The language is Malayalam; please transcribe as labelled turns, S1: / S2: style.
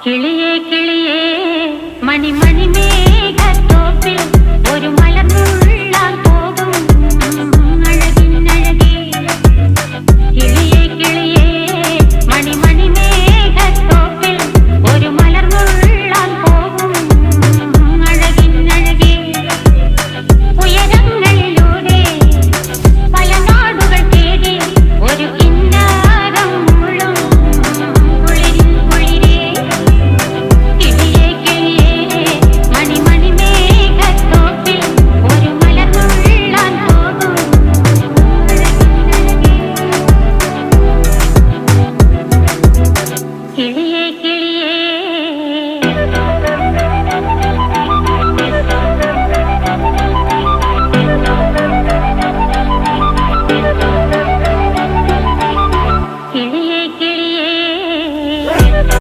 S1: കിളിയേ കിളിയേ മണിമണി മേഘത്തോപ്പിൽ ഒരു മലർന്നുള്ളാൻ പോകും അഴകിനഴകേ. കിളിയേ കിളിയേ മണിമണി മേഘത്തോപ്പിൽ ഒരു മലർന്നുള്ളാൻ പോകും അഴകിനഴകേ. ഉയരങ്ങളിലൂടെ പല നാടുകൾ തേടി ഒരു കിന്നാരം മുഴും കുളിരിൻ കുളിരേ. കിളിയേ കിളിയേ മണിമണി മേഘത്തോപ്പിൽ ഒരു മലർന്നുള്ളാൻ പോകും അഴകിനഴകേ. കിളിയേ